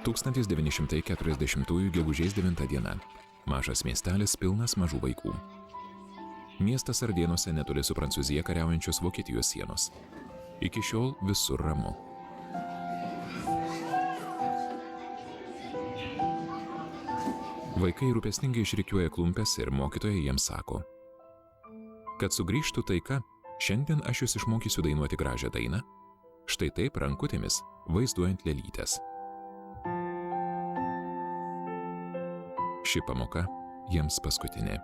1940 gegužės 9 diena. Mažas miestelis pilnas mažų vaikų. Miestas Ardėnuose netoli su Prancūzija kariaujančios Vokietijos sienos. Iki šiol visur ramu. Vaikai rūpestingai išrikiuoja klumpes ir mokytojai jiems sako: kad sugrįžtų taika, šiandien aš jūs išmokysiu dainuoti gražią dainą, štai taip rankutėmis vaizduojant lėlytes. Ši pamoka jiems paskutinė.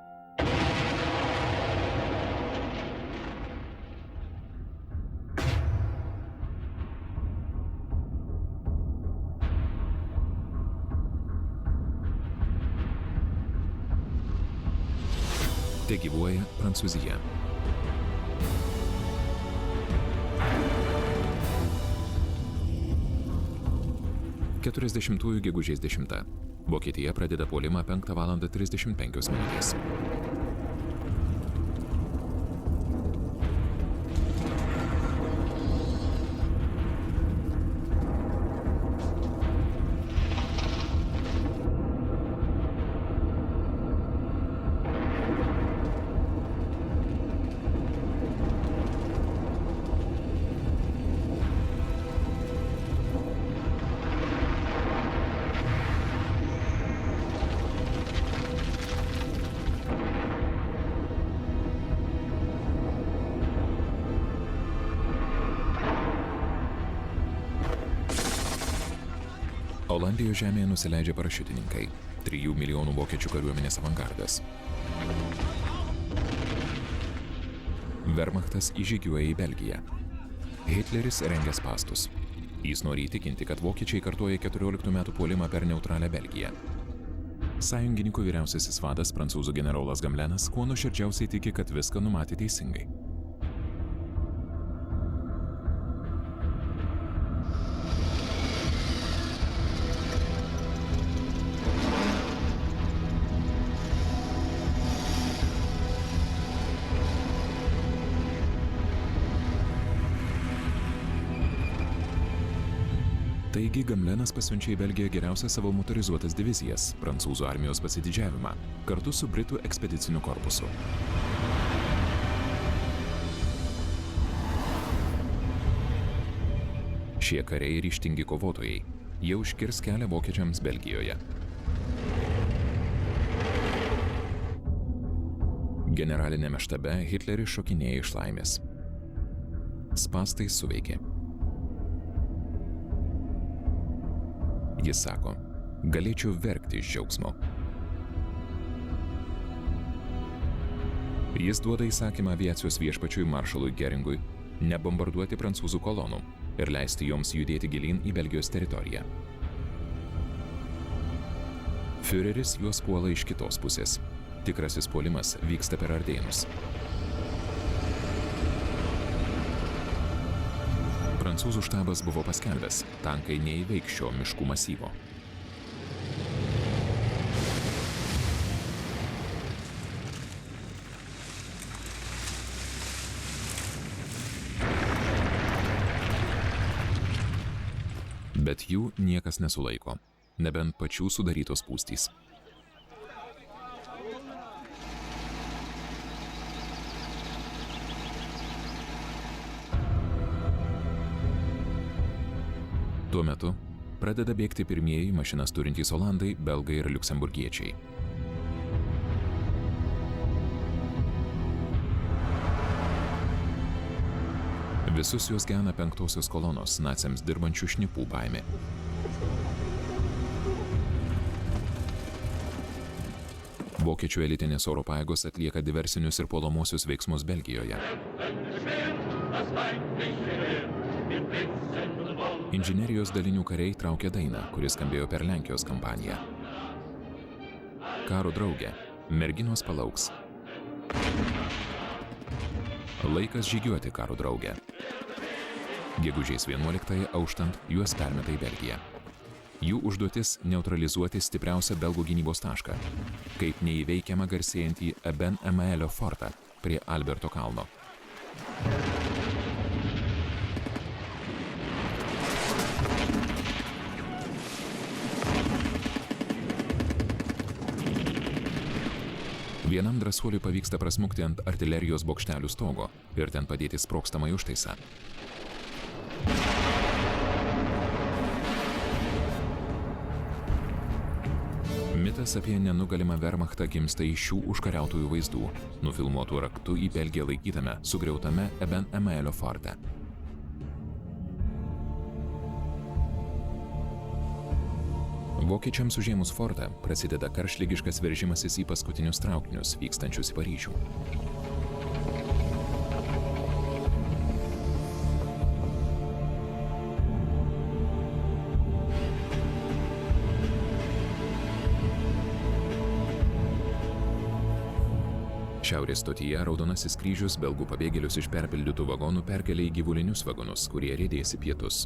Tegyvuoja Prancūzija. Keturiasdešimtųjų gegužės 10. Vokietija pradeda puolimą 5:35 minutės. Olandijos žemėje nusileidžia parašiutininkai, 3 milijonų vokiečių kariuomenės avangardas. Wehrmachtas įžygiuoja į Belgiją. Hitleris rengia spąstus. Jis nori įtikinti, kad vokiečiai kartuoja 14 metų puolimą per neutralią Belgiją. Sąjungininkų vyriausiasis vadas, prancūzų generolas Gamlenas, kuo nuoširdžiausiai tiki, kad viską numatė teisingai. Taigi Gamlenas pasiunčia į Belgiją geriausias savo motorizuotas divizijas, prancūzų armijos pasididžiavimą, kartu su Britų ekspediciniu korpusu. Šie kariai ryžtingi kovotojai, jie užkirs kelią vokiečiams Belgijoje. Generalinėme štabe Hitleris šokinėja iš laimės. Spąstai suveikė. Jis sako: galėčiau verkti iš džiaugsmo. Jis duoda įsakymą aviacijos viešpačiui maršalui Geringui nebombarduoti prancūzų kolonų ir leisti joms judėti gilyn į Belgijos teritoriją. Führeris juos puola iš kitos pusės. Tikrasis puolimas vyksta per Ardėnus. Prancūzų štabas buvo paskelbęs, tankai neįveiks šio miškų masyvo. Bet jų niekas nesulaiko, nebent pačių sudarytos spūstys. Tuo metu pradeda bėgti pirmieji mašinas turintys olandai, belgai ir liuksemburgiečiai. Visus juos gena 5-osios kolonos naciams dirbančių šnipų baimė. Vokiečių elitinės oro pajėgos atlieka diversinius ir puolamuosius veiksmus Belgijoje. Inžinerijos dalinių kariai traukia dainą, kuris skambėjo per Lenkijos kampaniją. Karo draugė, merginos palauks. Laikas žygiuoti, karo draugė. Gegužės 11-ąją auštant juos permeta į Belgiją. Jų užduotis – neutralizuoti stipriausią belgų gynybos tašką, kaip neįveikiamą garsėjantį Ben Emaelio fortą prie Alberto kalno. Vienam drąsuoliui pavyksta prasmukti ant artilerijos bokštelių stogo ir ten padėti sprogstamą užtaisą. Mitas apie nenugalimą Wehrmachtą gimsta iš šių užkariautojų vaizdų, nufilmuotų raktu į Belgiją laikytame, sugriautame Eben Emaelio forte. Vokiečiams užėmus fortą prasideda karštligiškas veržimasis į paskutinius traukinius vykstančius į Paryžių. Šiaurės stotyje Raudonasis kryžius belgų pabėgėlius iš perpildytų vagonų perkelia į gyvulinius vagonus, kurie riedės į pietus.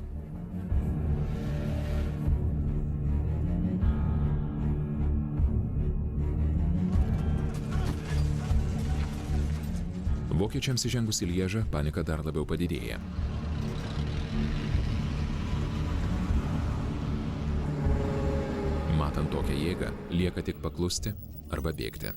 Vokiečiams įžengus į Liežą, panika dar labiau padidėja. Matant tokią jėgą, lieka tik paklusti arba bėgti.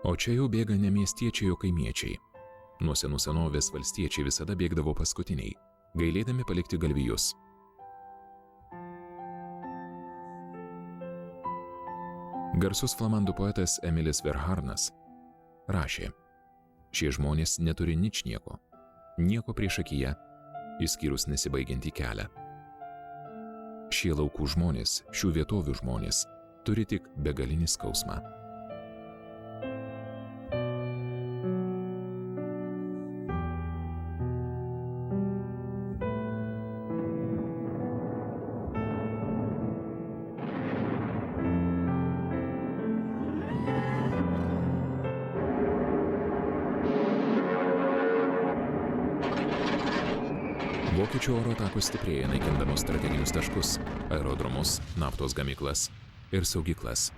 O čia jau bėga ne miestiečiai, o kaimiečiai. Nuo senų senovės valstiečiai visada bėgdavo paskutiniai, gailėdami palikti galvijus. Garsus flamandų poetas Emilis Verharnas rašė: šie žmonės neturi ničnieko, nieko priešakyje, išskyrus nesibaigiantį kelią. Šie laukų žmonės, šių vietovių žmonės, turi tik begalinį skausmą. Vokiečių oro atakos stiprėja, naikindamos strateginius taškus, aerodromus, naftos gamyklas ir saugyklas.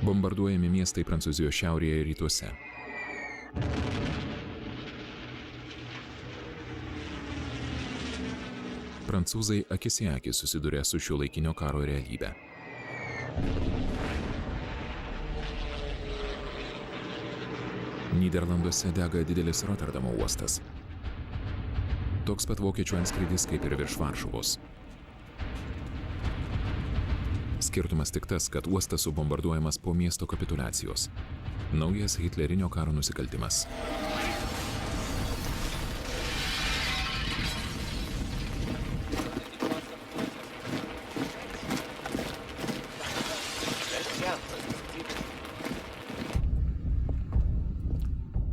Bombarduojami miestai Prancūzijos šiaurėje ir rytuose. Prancūzai akis į akį susiduria su šiuolaikinio karo realybe. Nyderlanduose dega didelis Rotterdamo uostas. Toks pat vokiečių antskrydis kaip ir virš Varšuvos. Skirtumas tik tas, kad uostas subombarduojamas po miesto kapituliacijos. Naujas hitlerinio karo nusikaltimas.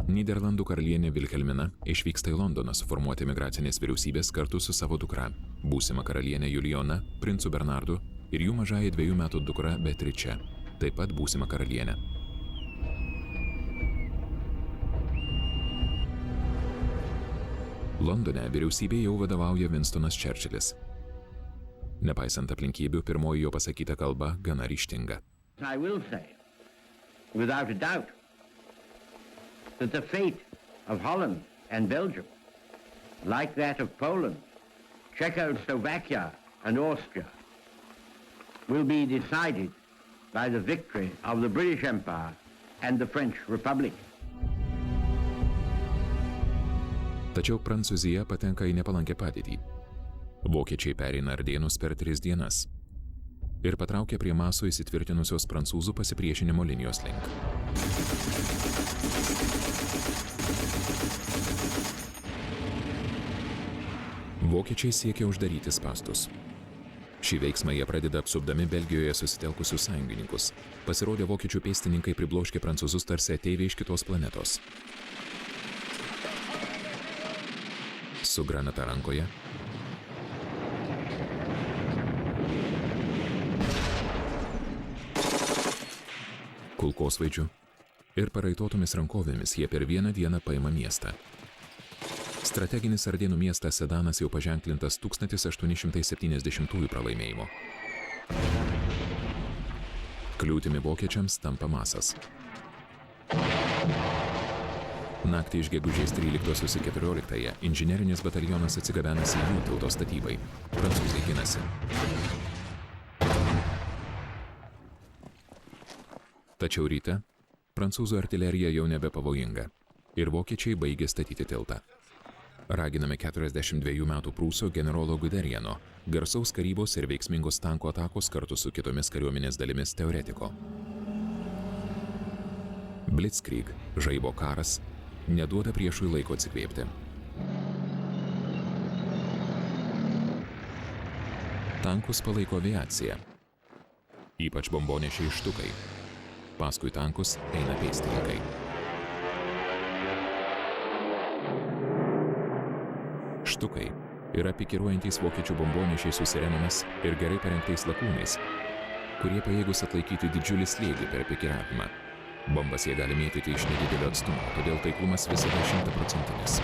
Nyderlandų karalienė Vilhelmina išvyksta į Londoną suformuoti migracinės vyriausybės kartu su savo dukra, būsima karalienė Julijona, princu Bernardu ir jų mažąja 2 metų dukra Beatrice, taip pat būsima karalienė. Londone vyriausybė jau vadovauja Winstonas Churchillis. Nepaisant aplinkybių, pirmoji jo pasakyta kalba gana ryžtinga. I will say, without a doubt, that the fate of Holland and Belgium, like that of Poland, Czechoslovakia and Austria, will be decided by the victory of the British Empire and the French Republic. Tačiau Prancūzija patenka į nepalankę padėtį. Vokiečiai pereina Ardėnus per 3 dienas ir patraukia prie Maso įsitvirtinusios prancūzų pasipriešinimo linijos link. Vokiečiai siekia uždaryti spąstus. Šį veiksmą jie pradeda apsupdami Belgijoje susitelkusius sąjungininkus. Pasirodę vokiečių pėstininkai pribloškė prancūzus tarsi ateiviai iš kitos planetos. Su granata rankoje kulkosvaidžiu ir paraitotomis rankovėmis jie per vieną dieną paima miestą. Strateginis Ardėnų miestas Sedanas jau paženklintas 1870 pralaimėjimo. Kliūtimi vokiečiams tampa Masas. Naktį iš gegužės 13 į 14 inžinerinis batalionas atsigabenasi jų tilto statybai. Prancūzai ginasi. Tačiau ryte prancūzų artilerija jau nebepavojinga ir vokiečiai baigė statyti tiltą. Raginami 42 metų Prūsų generolo Guderiano, garsaus karybos ir veiksmingos tankų atakos kartu su kitomis kariuomenės dalimis teoretiko. Blitzkrieg, žaibo karas, neduoda priešui laiko atsikvėpti. Tankus palaiko aviacija, ypač bombonešiai štukai. Paskui tankus eina pėstininkai. Štukai yra pikiruojantys vokiečių bombonešiai su sirenomis ir gerai parengtais lakūnais, kurie pajėgus atlaikyti didžiulį slėgį per pikiravimą. Bombas jie gali mėtyti iš nedidelio atstumo, todėl taiklumas visada 100%.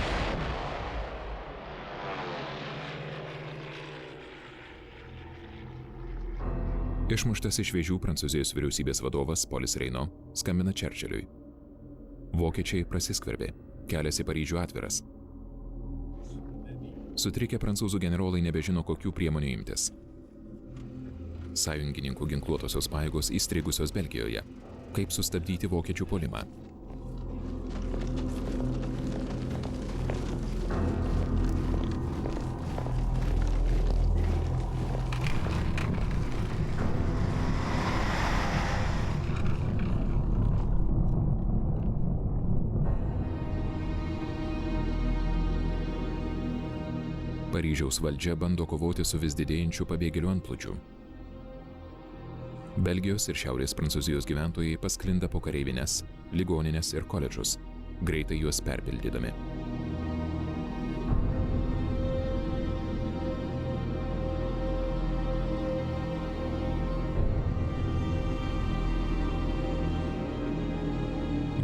Išmuštas iš vėžių Prancūzijos vyriausybės vadovas Polis Reino skambina Čerčiliui. Vokiečiai prasiskverbė, kelias į Paryžių atviras. Sutrikę prancūzų generolai nebežino, kokių priemonių imtis. Sąjungininkų ginkluotosios pajėgos įstrigusios Belgijoje. Kaip sustabdyti vokiečių puolimą? Paryžiaus valdžia bando kovoti su vis didėjančiu pabėgėlių antplūdžiu. Belgijos ir Šiaurės Prancūzijos gyventojai pasklinda po kareivines, ligonines ir koledžus, greitai juos perpildydami.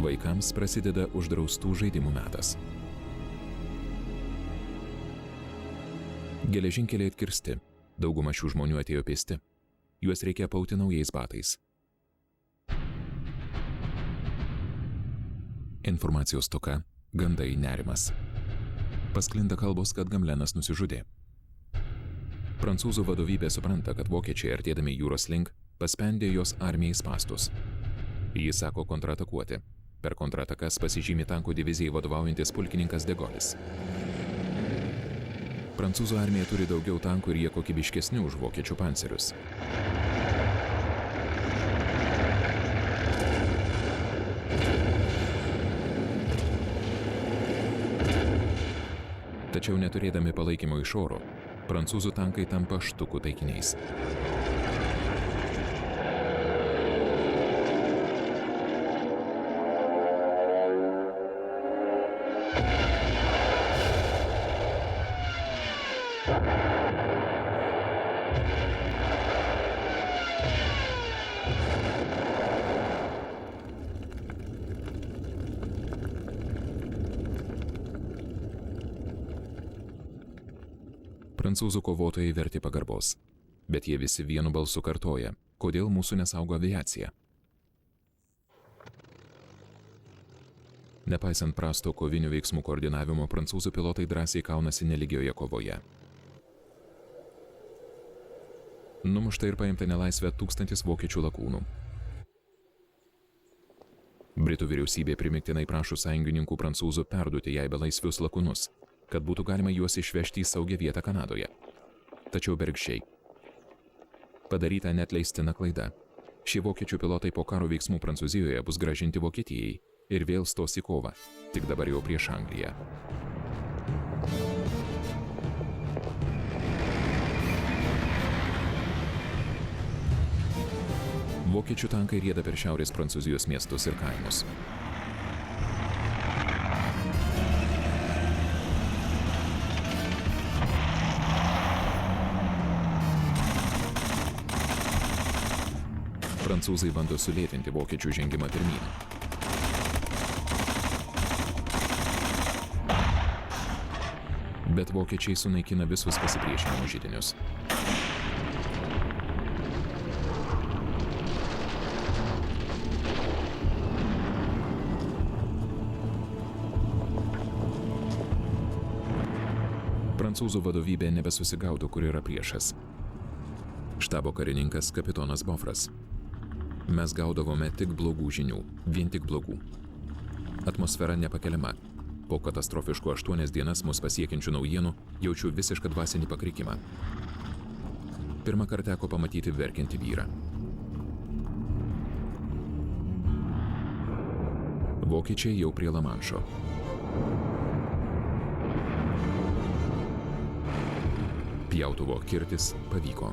Vaikams prasideda uždraustų žaidimų metas. Geležinkeliai atkirsti, dauguma šių žmonių atėjo pėsti, juos reikia pauti naujais batais. Informacijos stoka, gandai, nerimas. Pasklinda kalbos, kad Gamlenas nusižudė. Prancūzų vadovybė supranta, kad vokiečiai artėdami jūros link paspendė jos armijai spąstus. Jis sako kontratakuoti. Per kontratakas pasižymi tankų divizijai vadovaujantis pulkininkas de Gaullis. Prancūzų armija turi daugiau tankų ir jie kokybiškesni už vokiečių pancerius. Tačiau neturėdami palaikymo iš oro, prancūzų tankai tampa štukų taikiniais. Prancūzų kovotojai verti pagarbos, bet jie visi vienu balsu kartoja, kodėl mūsų nesaugo aviacija. Nepaisant prasto kovinių veiksmų koordinavimo, prancūzų pilotai drąsiai kaunasi nelygioje kovoje. Numušta ir paimta nelaisvę 1000 vokiečių lakūnų. Britų vyriausybė primiktinai prašo sąjungininkų prancūzų perduoti jai belaisvius lakūnus, kad būtų galima juos išvežti į saugią vietą Kanadoje. Tačiau bergždžiai. Padaryta neatleistina klaida. Šie vokiečių pilotai po karo veiksmų Prancūzijoje bus grąžinti Vokietijai ir vėl stos į kovą, tik dabar jau prieš Angliją. Vokiečių tankai rieda per šiaurės Prancūzijos miestus ir kaimus. Prancūzai bando sulėtinti vokiečių žengimą pirmyn. Bet vokiečiai sunaikina visus pasipriešinimo židinius. Prancūzų vadovybė nebesusigaudo, kur yra priešas. Štabo karininkas kapitonas Bofras. Mes gaudavome tik blogų žinių, vien tik blogų. Atmosfera nepakeliama. Po katastrofiškų 8 dienas mus pasiekiančių naujienų jaučiu visišką dvasinį pakrikimą. Pirmą kartą teko pamatyti verkiantį vyrą. Vokiečiai jau prie Lamanšo. Pjautuvo kirtis pavyko.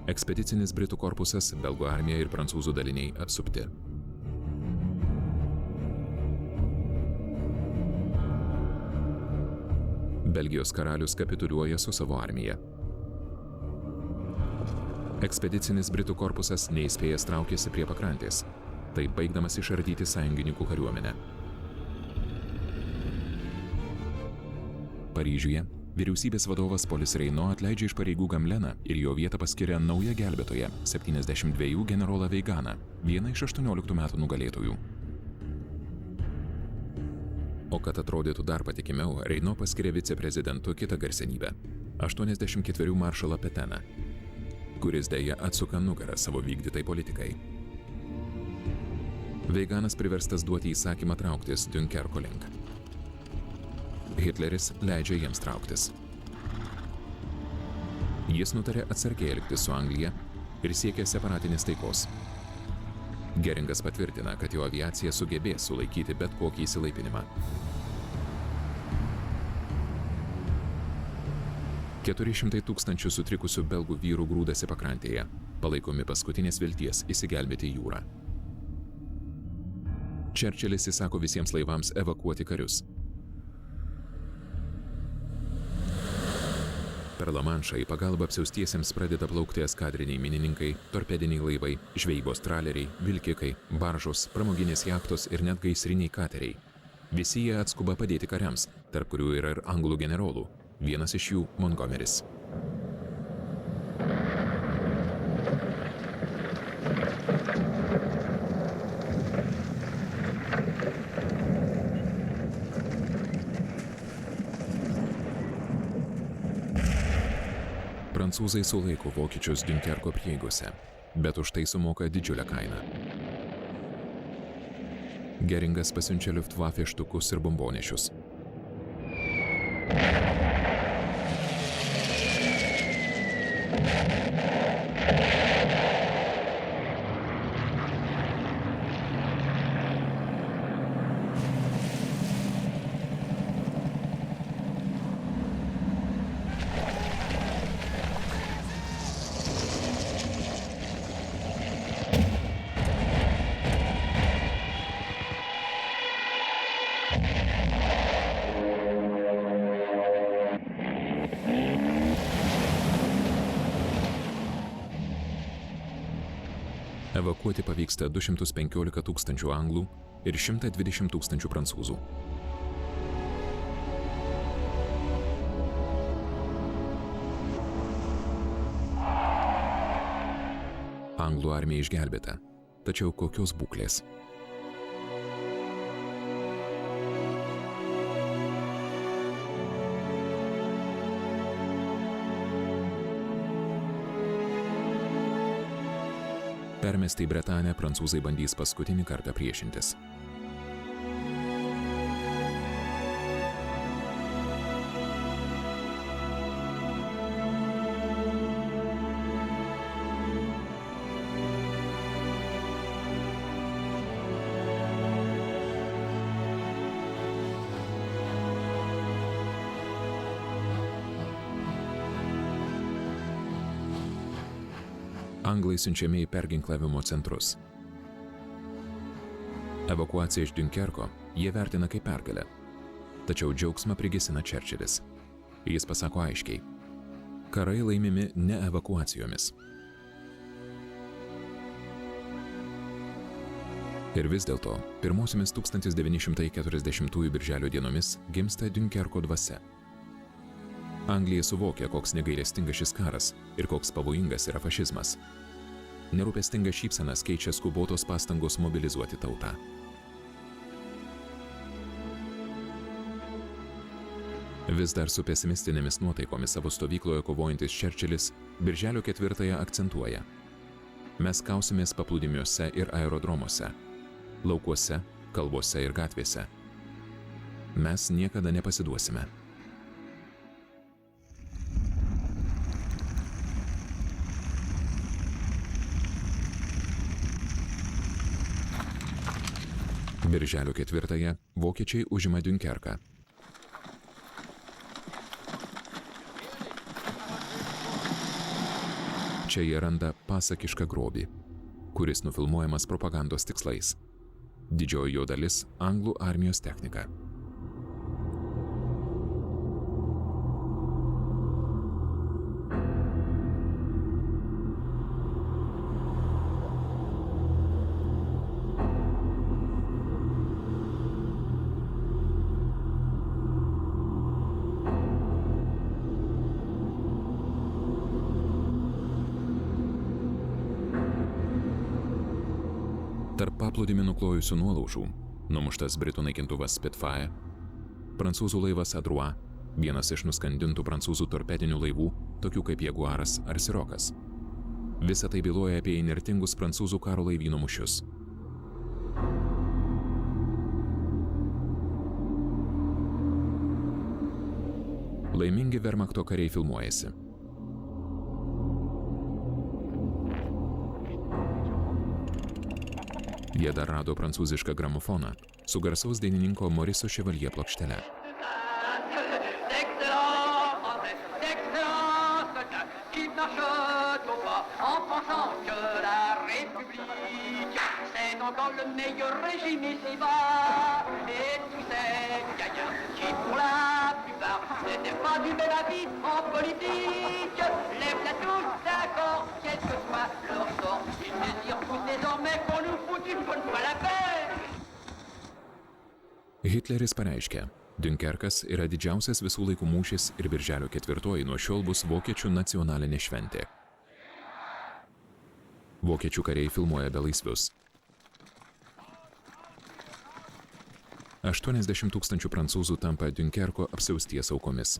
Ekspedicinis Britų korpusas, belgų armija ir prancūzų daliniai apsupti. Belgijos karalius kapituliuoja su savo armija. Ekspedicinis Britų korpusas neįspėjęs traukėsi prie pakrantės, taip baigdamas išardyti sąjungininkų kariuomenę. Paryžiuje vyriausybės vadovas Polis Reino atleidžia iš pareigų Gamleną ir jo vietą paskiria naują gelbėtoją, 72 generolą Veiganą, vieną iš 18 metų nugalėtojų. O kad atrodytų dar patikimiau, Reino paskiria viceprezidentu kitą garsenybę, 84 maršalą Peteną, kuris dėja atsuka nugarą savo vykdytai politikai. Veiganas priverstas duoti įsakymą trauktis Dunkerko link. Hitleris leidžia jiems trauktis. Jis nutarė atsargiai elgtis su Anglija ir siekia separatinės taikos. Geringas patvirtina, kad jo aviacija sugebės sulaikyti bet kokį įsilaipinimą. 400 000 sutrikusių belgų vyrų grūdasi pakrantėje, palaikomi paskutinės vilties išsigelbėti jūrą. Čerčilis įsako visiems laivams evakuoti karius. Per Lamanšą į pagalbą apsiaustiesiems pradeda plaukti eskadriniai minininkai, torpediniai laivai, žvejybos traleriai, vilkikai, baržos, pramoginės jachtos ir net gaisriniai kateriai. Visi jie atskuba padėti kariams, tarp kurių yra ir anglų generolų, vienas iš jų Montgomeris. Prancūzai sulaiko vokiečius Dunkerko prieigose, bet už tai sumoka didžiulę kainą. Geringas pasiunčia Luftwaffe štukus ir bombonešius. Evakuoti pavyksta 215 000 anglų ir 120 000 prancūzų. Anglų armija išgelbėta, tačiau kokios būklės? Permesti į Bretanę prancūzai bandys paskutinį kartą priešintis. Anglai siunčiami į perginklavimo centrus. Evakuaciją iš Dunkerko jie vertina kaip pergalę. Tačiau džiaugsmą prigesina Churchillis. Jis pasako aiškiai: karai laimimi ne evakuacijomis. Ir vis dėlto, pirmosiomis 1940 birželio dienomis gimsta Dunkerko dvasia. Anglija suvokia, koks negailestingas šis karas ir koks pavojingas yra fašizmas. Nerūpestingas šypsenas keičia skubotos pastangos mobilizuoti tautą. Vis dar su pesimistinėmis nuotaikomis savo stovykloje kovojantis Churchillis birželio 4 akcentuoja: mes kausimės paplūdimiuose ir aerodromuose, laukuose, kalvose ir gatvėse. Mes niekada nepasiduosime. Birželio 4 vokiečiai užima Dunkerką. Čia jie randa pasakišką grobį, kuris nufilmuojamas propagandos tikslais. Didžioji jo dalis – anglų armijos technika. Tarp paplūdimį nuklojusių nuolaužų numuštas britų naikintuvas Spitfire, prancūzų laivas Adrua, vienas iš nuskandintų prancūzų torpedinių laivų, tokių kaip Jaguaras ar Sirokas. Visa tai byloja apie įnirtingus prancūzų karo laivyno mūšius. Laimingi Wehrmachto kariai filmuojasi. Jie dar rado prancūzišką gramofoną su garsaus dainininko Maurice Chevalier plokštele. Hitleris pareiškė: Dunkerkas yra didžiausias visų laikų mūšis ir birželio 4 nuo šiol bus vokiečių nacionalinė šventė. Vokiečių kariai filmuoja belaisvius. 80 000 prancūzų tampa Dunkerko apsiausties aukomis.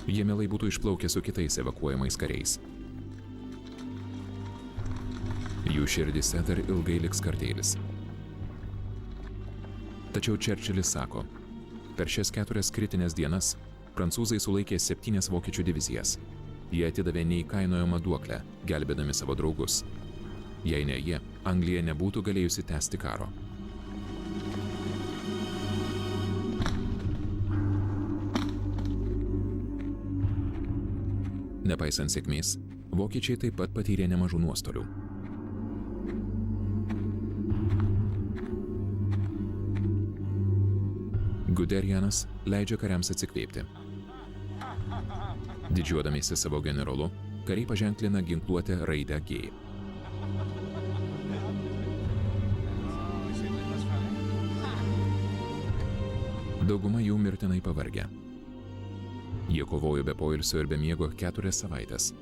Jie mielai būtų išplaukę su kitais evakuojamais kariais. Jų širdyse dar ilgai liks kartėlis. Tačiau Churchillis sako: per šias 4 kritinės dienas prancūzai sulaikė 7 vokiečių divizijas. Jie atidavė neįkainojamą duoklę, gelbėdami savo draugus. Jei ne jie, Anglija nebūtų galėjusi tęsti karo. Nepaisant sėkmės, vokiečiai taip pat patyrė nemažų nuostolių. Guderianas leidžia kariams atsikvėpti. Didžiuodamiesi savo generolu, kariai paženklina ginkluotę raidę G. Dauguma jų mirtinai pavargę. Jie kovojo be poilsio ir be miego 4 savaites.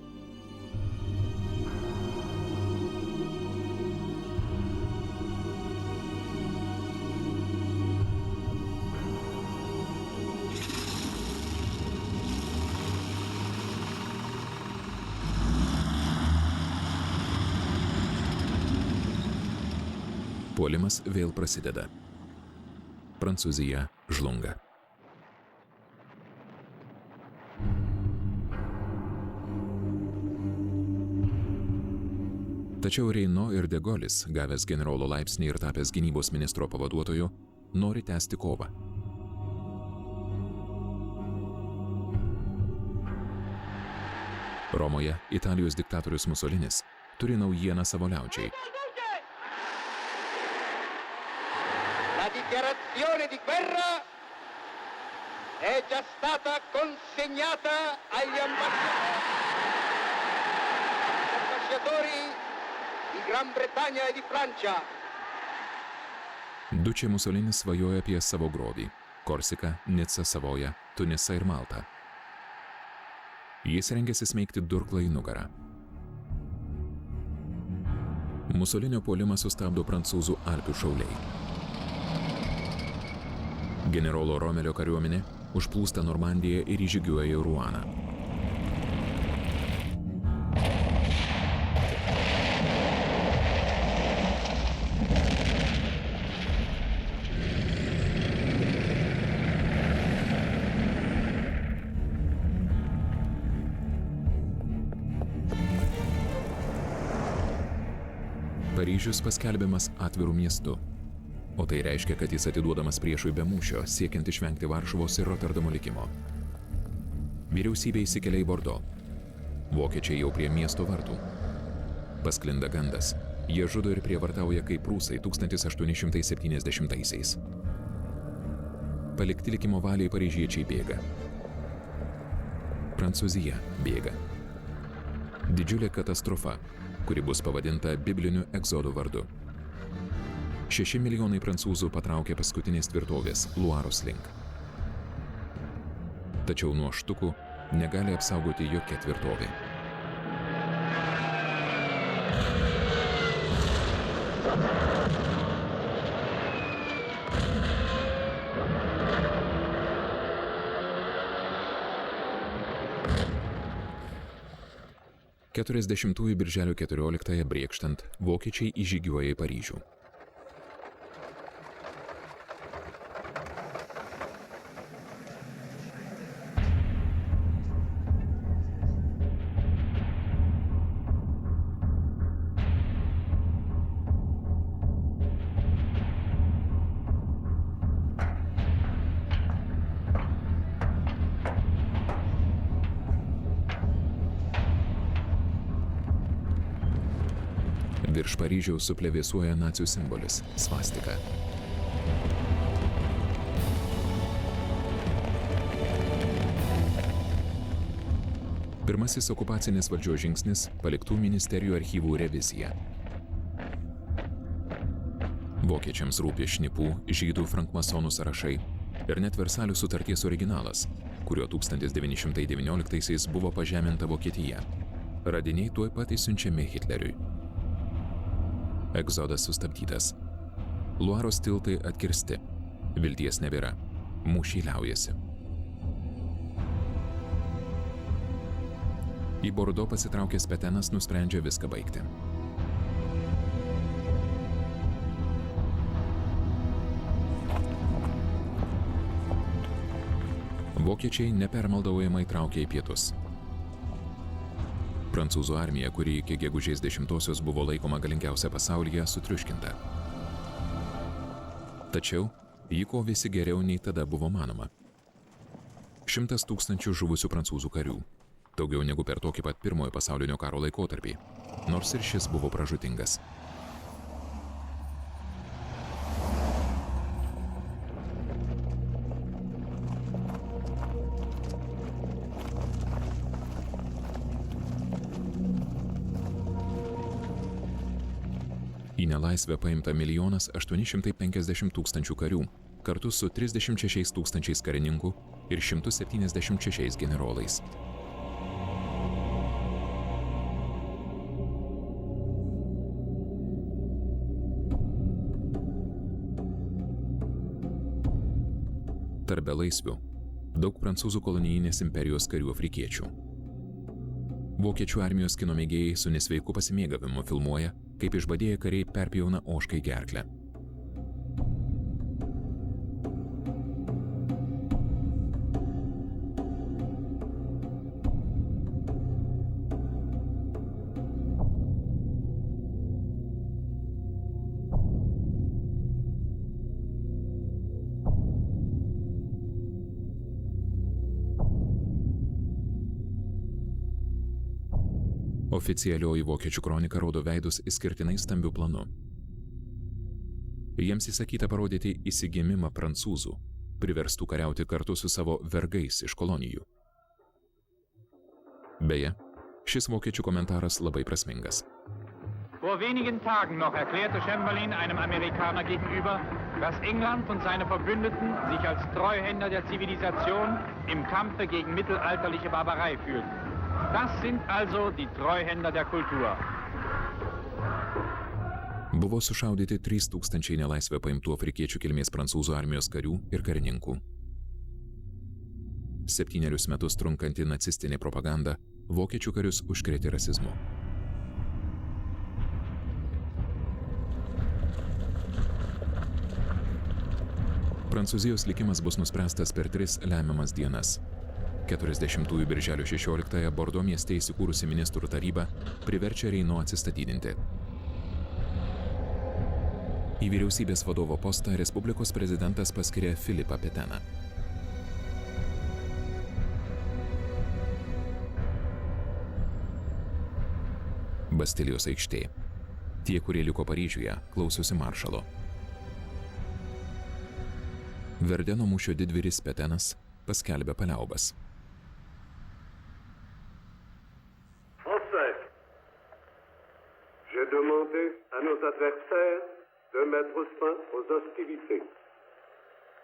Puolimas vėl prasideda. Prancūzija žlunga. Tačiau Reino ir de Gaullis, gavęs generolo laipsnį ir tapęs gynybos ministro pavaduotoju, nori tęsti kovą. Romoje Italijos diktatorius Musolinis turi naujieną savo liaudžiai. La dichiarazione di guerra è già stata consegnata agli ambasciatori di Gran Bretagna e di Francia. Dučė Musolinis svajoja apie savo grobį – Korsiką, Nicą, Savoją, Tunisą ir Maltą. Jis rengiasi smeigti durklą į nugarą. Musolinio puolimą sustabdo prancūzų Alpių šauliai. Generolo Romelio kariuomenė užplūsta Normandiją ir įžygiuoja į Ruaną. Paryžius paskelbiamas atviru miestu, o tai reiškia, kad jis atiduodamas priešui be mūšio, siekiant išvengti Varšuvos ir Roterdamo likimo. Vyriausybė įsikelia į Bordo. Vokiečiai jau prie miesto vartų. Pasklinda gandas. Jie žudo ir prievartauja kaip prūsai 1870-aisiais. Palikti likimo valiai paryžiečiai bėga. Prancūzija bėga. Didžiulė katastrofa, kuri bus pavadinta bibliniu egzodo vardu. 6 milijonai prancūzų patraukė paskutinės tvirtovės Luaros link. Tačiau nuo štukų negali apsaugoti jokia tvirtovė. Keturiasdešimtųjų birželio 14-ąją brėkštant, vokiečiai įžygiuoja į Paryžių. Virš Paryžiaus suplevėsuoja nacių simbolis – svastika. Pirmasis okupacinės valdžios žingsnis – paliktų ministerijų archyvų revizija. Vokiečiams rūpi šnipų, žydų, frankmasonų sąrašai ir net Versalio sutarties originalas, kuriuo 1919-aisiais buvo pažeminta Vokietija. Radiniai tuoj pat išsiunčiami Hitleriui. Egzodas sustabdytas. Luaros tiltai atkirsti. Vilties nebėra. Mūšiai liaujasi. Į Bordo pasitraukęs Petenas nusprendžia viską baigti. Vokiečiai nepermaldaujamai traukia į pietus. Prancūzų armija, kuri iki gegužės 10-osios buvo laikoma galingiausia pasaulyje, sutriuškinta. Tačiau ji kovėsi geriau nei tada buvo manoma. 100 000 žuvusių prancūzų karių, daugiau negu per tokį pat Pirmojo pasaulinio karo laikotarpį, nors ir šis buvo pražūtingas. Į nelaisvę paimta 1 850 000 karių, kartu su 36 000 karininkų ir 176 generolais. Tarp belaisvių daug prancūzų kolonijinės imperijos karių afrikiečių. Vokiečių armijos kino mėgėjai su nesveiku pasimėgavimu filmuoja, kaip išbadėję kariai perpjauna ožkai gerklę. Oficialioji vokiečių kronika rodo veidus išskirtinai stambiu planu. Jiems įsakyta parodyti įsigimimą prancūzų, priverstų kariauti kartu su savo vergais iš kolonijų. Beje, šis vokiečių komentaras labai prasmingas. Vor wenigen Tagen noch erklärte Chamberlain einem Amerikaner gegenüber, dass England und seine Verbündeten sich als Treuhänder der Zivilisation im Kampfe gegen mittelalterliche Barbarei fühlten. Das sind also die Treuhänder der Kultur. Buvo sušaudyti 3000 nelaisvę paimtų afrikiečių kilmės prancūzų armijos karių ir karininkų. 7 metus trunkanti nacistinė propaganda vokiečių karius užkrėtė rasizmu. Prancūzijos likimas bus nuspręstas per 3 lemiamas dienas. 40 birželio 16 Bordo mieste įsikūrusi ministrų taryba priverčia Reino atsistatydinti. Į vyriausybės vadovo postą Respublikos prezidentas paskiria Filipą Peteną. Bastilijos aikštė. Tie, kurie liko Paryžiuje, klausosi maršalo. Verdeno mūšio didvyris Petenas paskelbė paliaubas. Français, j'ai demandé à nos adversaires de mettre fin aux hostilités.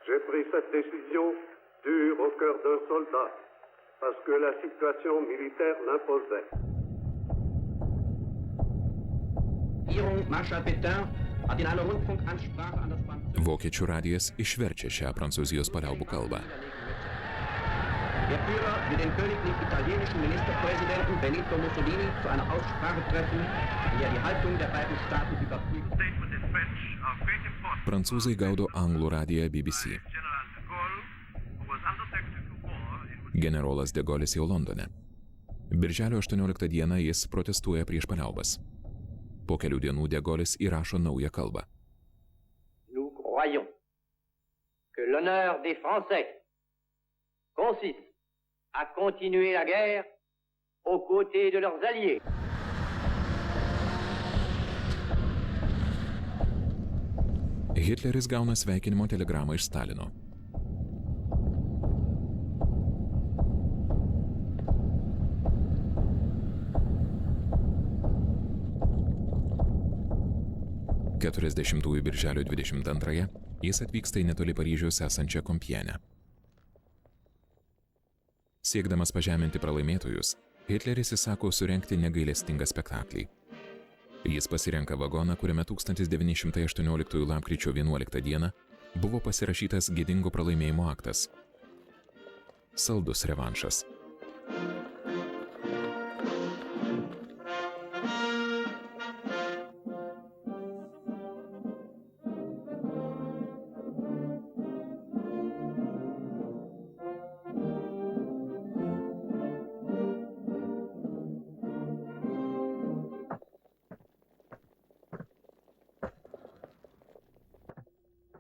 J'ai pris cette décision dure au cœur d'un soldat, parce que la situation militaire l'imposait. Marschall Pétain hat in einer Rundfunkansprache an das Vokiečių radijas išverčia šią Prancūzijos paliaubų kalbą. Der Führer will den königlich italienischen Ministerpräsidenten Benito Mussolini zu einer Aussprache treffen, in der die Haltung der beiden Staaten überprüft. Prancūzai gaudo anglų radiją BBC. Generolas de Gaullis jau Londone. Birželio 18 dieną jis protestuoja prieš paliaubas. Po kelių dienų de Gaullis įrašo naują kalbą. Nous croyons que l'honneur des Français consiste à continuer la guerre aux côtés de leurs alliés. Hitleris gauna sveikinimo telegramą iš Stalino. Birželio 22 jis atvyksta į netoli Paryžiaus esančią Kompienę. Siekdamas pažeminti pralaimėtojus, Hitleris įsako surengti negailestingą spektaklį. Jis pasirenka vagoną, kuriame 1918 lapkričio 11 dieną buvo pasirašytas gėdingo pralaimėjimo aktas. Saldus revanšas.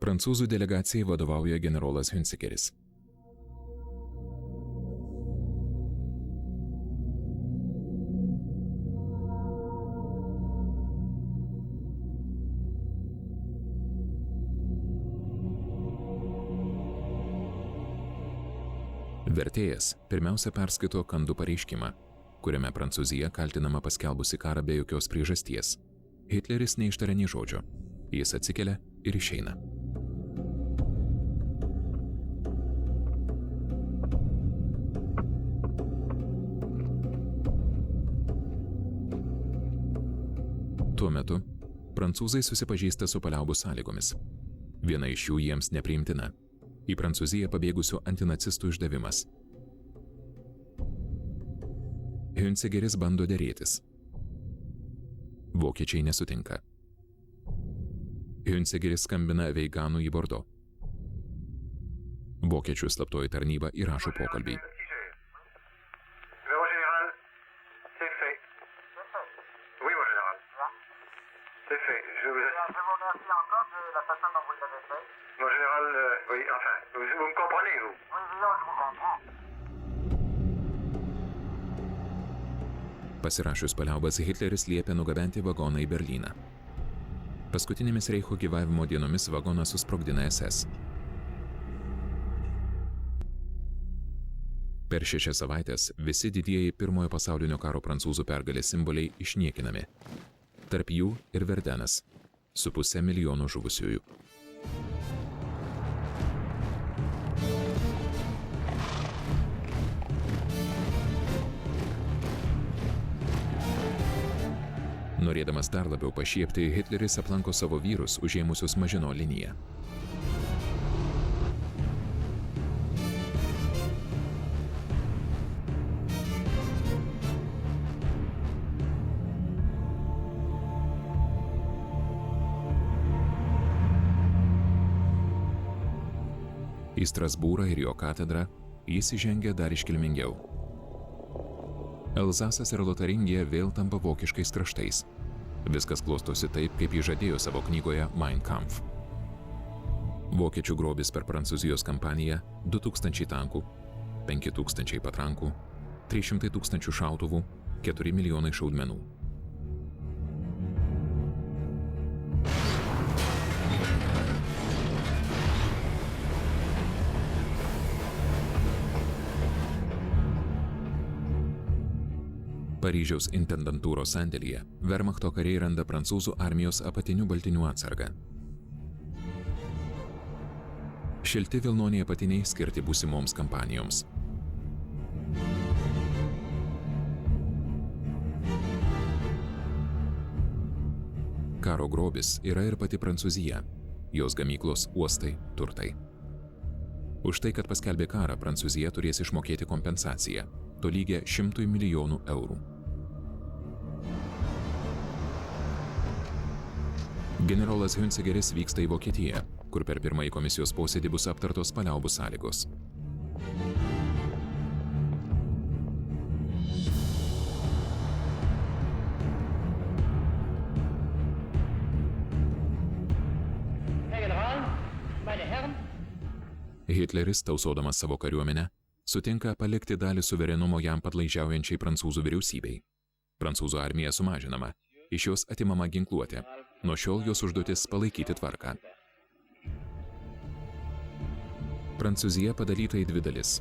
Prancūzų delegacijai vadovauja generolas Hunzigeris. Vertėjas pirmiausia perskaito Kandų pareiškimą, kuriame Prancūzija kaltinama paskelbusi karą be jokios priežasties. Hitleris neištaria nė žodžio. Jis atsikelia ir išeina. Tuo metu prancūzai susipažįsta su paliaubų sąlygomis. Viena iš jų jiems nepriimtina – į Prancūziją pabėgusių antinacistų išdavimas. Hunzigeris bando derėtis. Vokiečiai nesutinka. Hunzigeris skambina Veiganui į Bordo. Vokiečių slaptoji tarnyba įrašo pokalbį. Pasirašius paliaubas, Hitleris liepė nugabenti vagoną į Berlyną. Paskutinėmis Reicho gyvavimo dienomis vagoną susprogdina SS. Per 6 savaitės visi didieji Pirmojo pasaulinio karo prancūzų pergalės simboliai išniekinami. Tarp jų ir Verdenas, su 500 000 žuvusiųjų. Norėdamas dar labiau pašiepti, Hitleris aplanko savo vyrus, užėmusius Mažino liniją. Į Strasbūrą ir jo katedrą jis įžengia dar iškilmingiau. Elzasas ir Lotaringija vėl tampa vokiškais kraštais. Viskas klostosi taip, kaip jis žadėjo savo knygoje Mein Kampf. Vokiečių grobis per Prancūzijos kampaniją 2000 tankų, 5000 patrankų, 300 000 šautuvų, 4 milijonai šaudmenų. Paryžiaus intendantūros sandėlyje Wehrmachto kariai randa prancūzų armijos apatinių baltinių atsargą. Šilti vilnoniai apatiniai skirti būsimoms kampanijoms. Karo grobis yra ir pati Prancūzija, jos gamyklos, uostai, turtai. Už tai, kad paskelbė karą, Prancūzija turės išmokėti kompensaciją, tolygią 100 milijonų eurų. Generolas Hüncegeris vyksta į Vokietiją, kur per pirmąjį komisijos posėdį bus aptartos paliaubų sąlygos. Hitleris, tausodamas savo kariuomenę, sutinka palikti dalį suverenumo jam padlaižiaujančiai prancūzų vyriausybei. Prancūzų armija sumažinama, iš jos atimama ginkluotė. Nuo šiol jos užduotis palaikyti tvarką. Prancūzija padalyta į 2 dalis,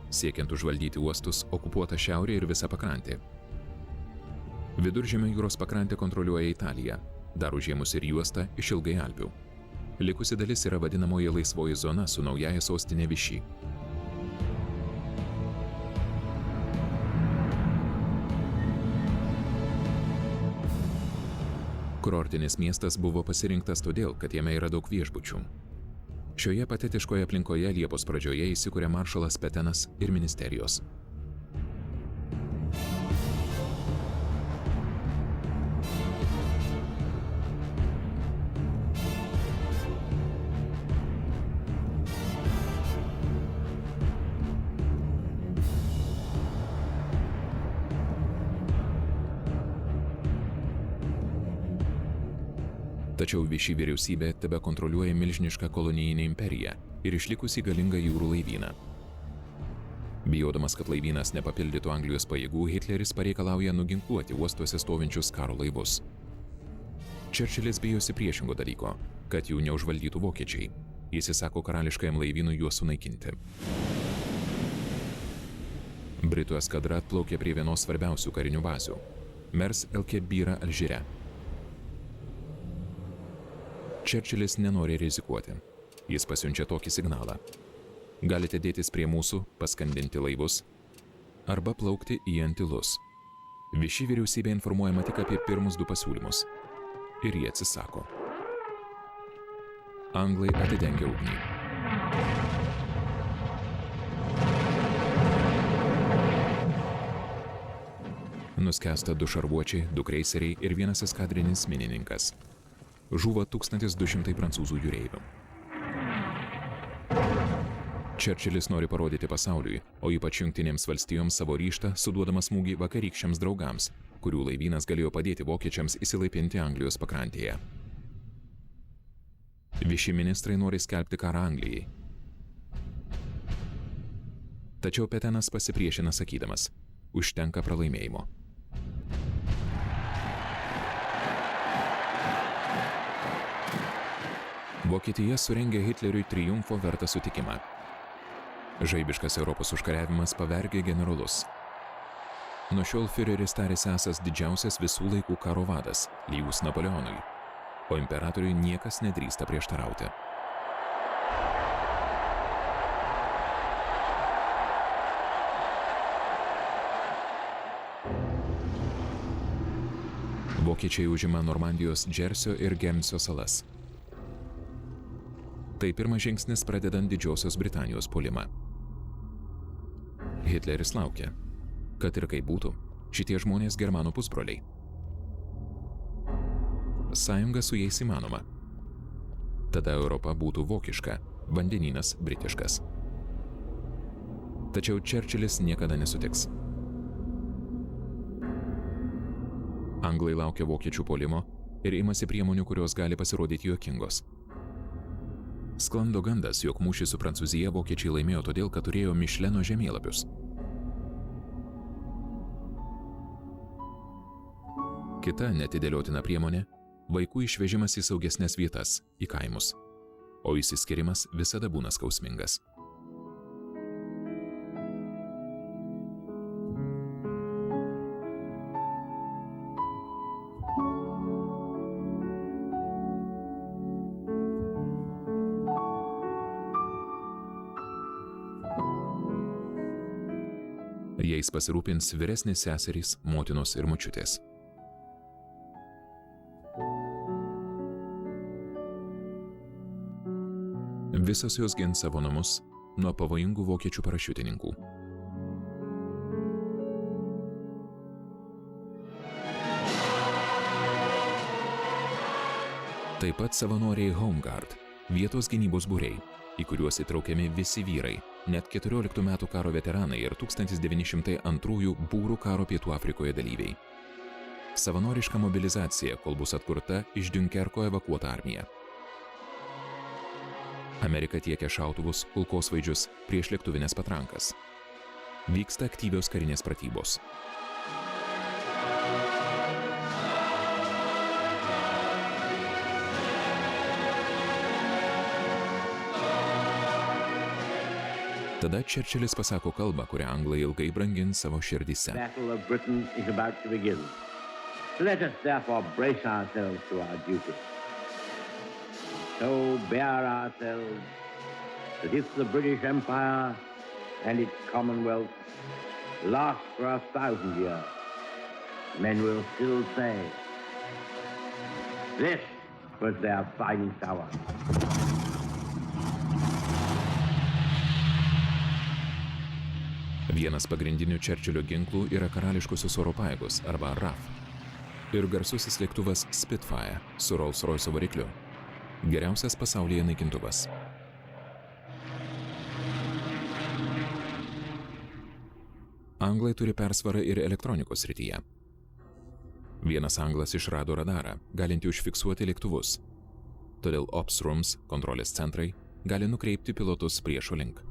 siekiant užvaldyti uostus, okupuota šiaurė ir visa pakrantė. Viduržemio jūros pakrantę kontroliuoja Italija, dar užėmus ir juostą išilgai Alpių. Likusi dalis yra vadinamoji laisvoji zona su naujaja sostinė Vichy. Kurortinis miestas buvo pasirinktas todėl, kad jame yra daug viešbučių. Šioje patetiškoje aplinkoje Liepos pradžioje įsikuria maršalas Petenas ir ministerijos. Tačiau Vichy vyriausybė tebe kontroliuoja milžinišką kolonijinę imperiją ir išlikusį galingą jūrų laivyną. Bijodamas, kad laivynas nepapildytų Anglijos pajėgų, Hitleris pareikalauja nuginkluoti uostuose stovinčius karo laivus. Čerčilis bijosi priešingo dalyko, kad jų neužvaldytų vokiečiai. Jis įsako karališkajam laivynui juos sunaikinti. Britų eskadra atplaukė prie vienos svarbiausių karinių bazių – Mers el Kebira Alžyre. Čerčilis nenori rizikuoti. Jis pasiunčia tokį signalą. Galite dėtis prie mūsų, paskandinti laivus, arba plaukti į Antilus. Vichy vyriausybė informuojama tik apie pirmus 2 pasiūlymus. Ir jie atsisako. Anglai atidengia ugnį. Nuskęsta 2 šarvuočiai, 2 kreiseriai ir 1 eskadrinis minininkas. Žuvo 1200 prancūzų jūreivių. Čerčilis nori parodyti pasauliui, o ypač Jungtinėms valstijoms savo ryžtą, suduodamas smūgį vakarykščiams draugams, kurių laivynas galėjo padėti vokiečiams įsilaipinti Anglijos pakrantėje. Vichy ministrai nori skelbti karą Anglijai. Tačiau Petenas pasipriešina sakydamas, užtenka pralaimėjimo. Vokietija surengė Hitleriui triumfo vertą sutikimą. Žaibiškas Europos užkariavimas pavergė generolus. Nuo šiol Führeris tarėsi esąs didžiausias visų laikų karo vadas, lygus Napoleonui, o imperatoriui niekas nedrįsta prieštarauti. Vokiečiai užima Normandijos, Džersio ir Guernsio salas. Tai pirmas žingsnis pradedant Didžiosios Britanijos puolimą. Hitleris laukia, kad ir kaip būtų, šitie žmonės germanų pusbroliai. Sąjunga su jais įmanoma. Tada Europa būtų vokiška, vandenynas britiškas. Tačiau Čerčilis niekada nesutiks. Anglai laukia vokiečių puolimo ir imasi priemonių, kurios gali pasirodyti juokingos. Sklando gandas, jog mūšį su Prancūzija vokiečiai laimėjo todėl, kad turėjo Mišleno žemėlapius. Kita netidėliotina priemonė – vaikų išvežimas į saugesnes vietas, į kaimus. O išsiskirimas visada būna skausmingas. Jais pasirūpins vyresnės seserys, motinos ir močiutės. Visos jos gins savo namus nuo pavojingų vokiečių parašiutininkų. Taip pat savanoriai Home Guard, vietos gynybos būriai, į kuriuos įtraukiami visi vyrai, net 14 metų karo veteranai ir 1902 būrų karo Pietų Afrikoje dalyviai. Savanoriška mobilizacija, kol bus atkurta iš Dunkerko evakuota armija. Amerika tiekia šautuvus, kulkosvaidžius, priešlėktuvinės patrankas. Vyksta aktyvios karinės pratybos. Tada Čerčilis pasako kalbą, kurią anglai ilgai brangins savo širdyse. Battle of Britain is about to begin. Let us therefore brace ourselves to our duty. So bear ourselves that if the British Empire and its Commonwealth last for 1,000 years, men will still say, this was their finest hour. Vienas pagrindinių Čerčilio ginklų yra karališkosios oro pajėgos arba RAF ir garsusis lėktuvas Spitfire su Rolls-Royce varikliu. Geriausias pasaulyje naikintuvas. Anglai turi persvarą ir elektronikos srityje. Vienas anglas išrado radarą, galintį užfiksuoti lėktuvus. Todėl Ops Rooms, kontrolės centrai, gali nukreipti pilotus priešo link.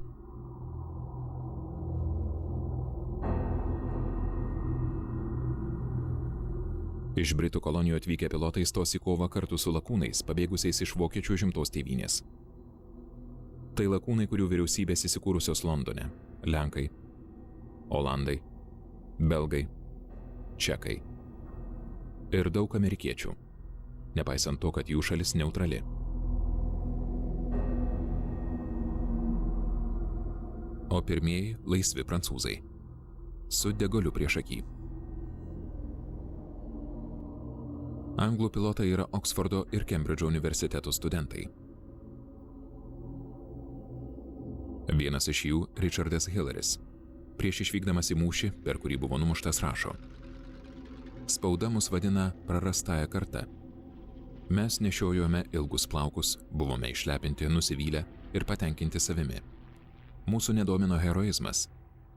Iš Britų kolonijų atvykę pilotai stos į kovą kartu su lakūnais, pabėgusiais iš vokiečių užimtos tėvynės. Tai lakūnai, kurių vyriausybės įsikūrusios Londone, lenkai, olandai, belgai, čekai ir daug amerikiečių, nepaisant to, kad jų šalis neutrali. O pirmieji laisvi prancūzai, su degoliu priešaky. Anglų pilotai yra Oksfordo ir Kembridžo universiteto studentai. Vienas iš jų, Richardas Hilleris, prieš išvykdamas į mūšį, per kurį buvo numuštas, rašo: Spauda mus vadina prarastąją kartą. Mes nešiojome ilgus plaukus, buvome išlepinti, nusivylę ir patenkinti savimi. Mūsų nedomino heroizmas,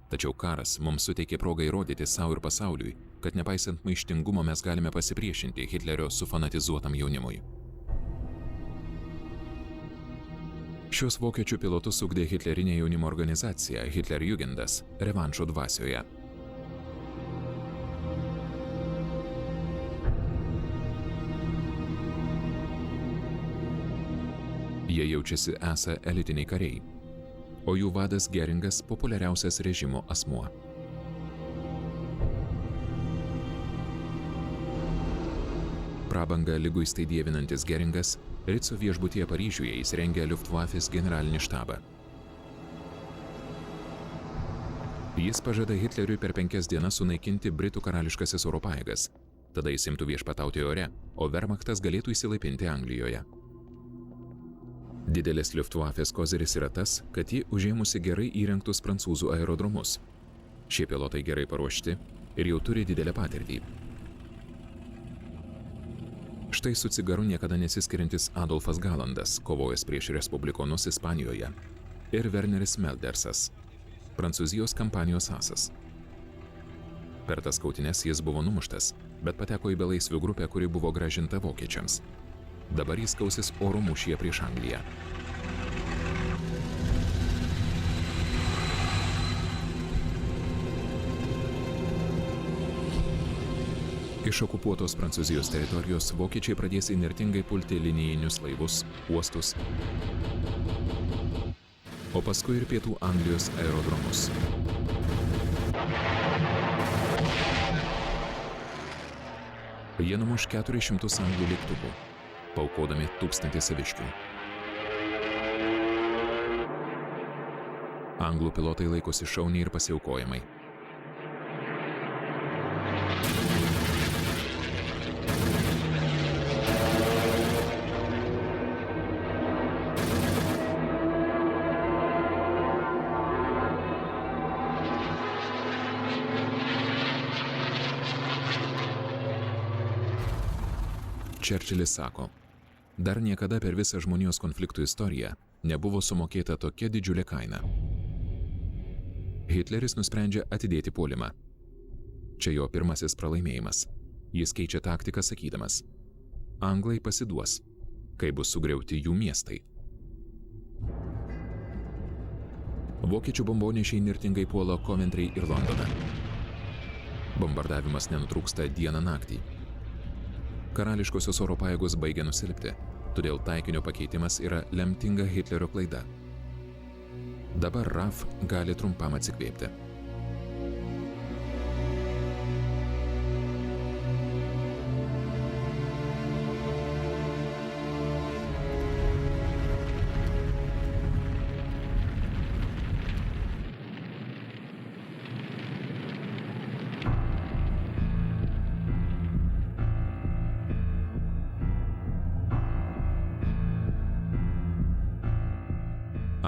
tačiau karas mums suteikė progą įrodyti savo ir pasauliui, kad nepaisant maištingumo mes galime pasipriešinti Hitlerio sufanatizuotam jaunimui. Šios vokiečių pilotus ugdė hitlerinė jaunimo organizacija Hitlerjugendas revanšo dvasioje. Jie jaučiasi esą elitiniai kariai, o jų vadas Geringas populiariausias režimo asmuo. Prabangą liguistai dievinantis Geringas Ritzo viešbutyje Paryžiuje įsirengė Luftwaffes generalinį štabą. Jis pažada Hitleriui per 5 dienas sunaikinti Britų karališkasis oro pajėgas, tada jis imtų viešpatauti ore, o Wehrmachtas galėtų įsilaipinti Anglijoje. Didelis Luftwaffes kozeris yra tas, kad ji užėmusi gerai įrengtus prancūzų aerodromus. Šie pilotai gerai paruošti ir jau turi didelę patirtį. Štai su cigaru niekada nesiskiriantis Adolfas Galandas, kovojęs prieš respublikonus Ispanijoje, ir Werneris Meldersas, Prancūzijos kampanijos asas. Per tas kautynes jis buvo numuštas, bet pateko į belaisvių grupę, kuri buvo grąžinta vokiečiams. Dabar jis kausis oro mūšyje prieš Angliją. Iš okupuotos Prancūzijos teritorijos vokiečiai pradės įnirtingai pulti linijinius laivus, uostus, o paskui ir pietų Anglijos aerodromus. Jie numuš 400 anglų lėktuvų, paaukodami 1000 saviškių. Anglų pilotai laikosi šauniai ir pasiaukojamai. Čerčilis sako, dar niekada per visą žmonijos konfliktų istoriją nebuvo sumokėta tokia didžiulė kaina. Hitleris nusprendžia atidėti puolimą. Čia jo pirmasis pralaimėjimas. Jis keičia taktiką sakydamas, anglai pasiduos, kai bus sugriauti jų miestai. Vokiečių bombonešiai nirtingai puola Coventry ir Londoną. Bombardavimas nenutrūksta dieną naktį. Karališkosios oro pajėgos baigia nusilpti, todėl taikinio pakeitimas yra lemtinga Hitlerio klaida. Dabar RAF gali trumpam atsikvėpti.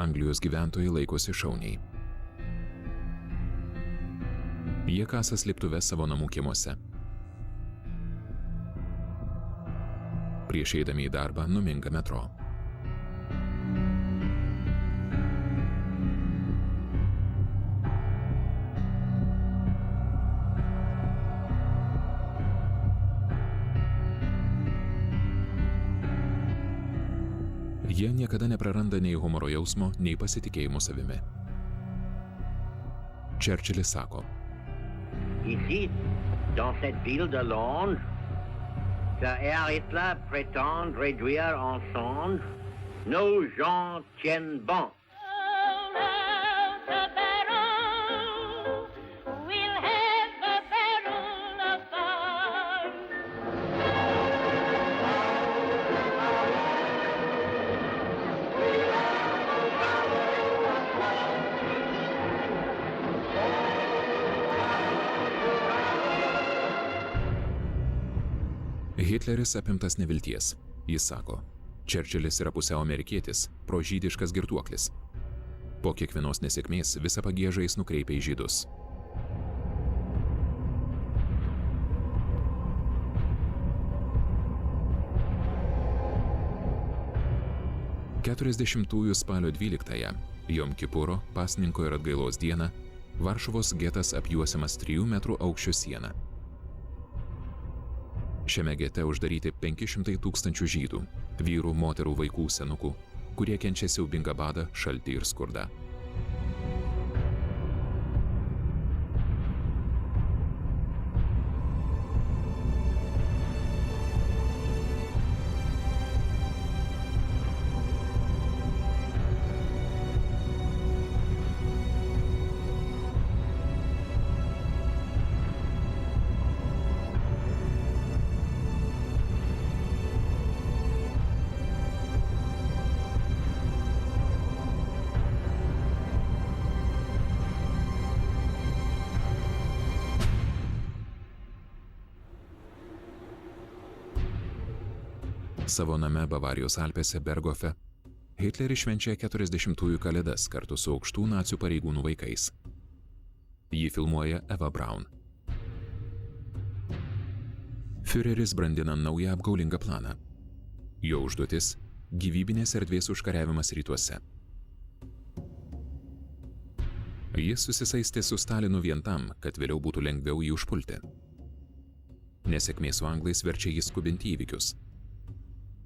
Anglijos gyventojai laikosi šauniai. Jie kasa slėptuves savo namų kiemuose. Prieš eidami į darbą numinga metro. Jie niekada nepraranda nei humoro jausmo, nei pasitikėjimo savimi. Čerčilis sako, Ici, dans cette ville de Londres, que Hitler prétend réduire en cendres, nos gens tiennent bon. Hitleris apimtas nevilties. Jis sako, Čerčilis yra pusiau amerikietis, prožydiškas girtuoklis. Po kiekvienos nesėkmės visą pagiežą jis nukreipia į žydus. Keturiasdešimtųjų spalio 12-ąją, Jom Kipuro, pasninko ir atgailos dieną, Varšuvos getas apjuosiamas 3 metrų aukščio siena. Šiame gete uždaryti 500 000 žydų, vyrų, moterų, vaikų, senukų, kurie kenčia siaubingą badą, šaltį ir skurdą. Savo name Bavarijos Alpėse Berghofe Hitleris švenčia 40-ųjų kalėdas kartu su aukštų nacių pareigūnų vaikais. Jį filmuoja Eva Braun. Führeris brandina naują apgaulingą planą. Jo užduotis – gyvybinės erdvės užkariavimas rytuose. Jis susisaistė su Stalinu vien tam, kad vėliau būtų lengviau jį užpulti. Nesėkmė su anglais verčia jį skubinti įvykius.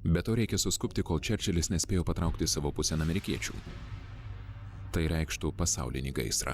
Be to reikia suskubti, kol Čerčilis nespėjo patraukti savo pusėn amerikiečių. Tai reikštų pasaulinį gaisrą.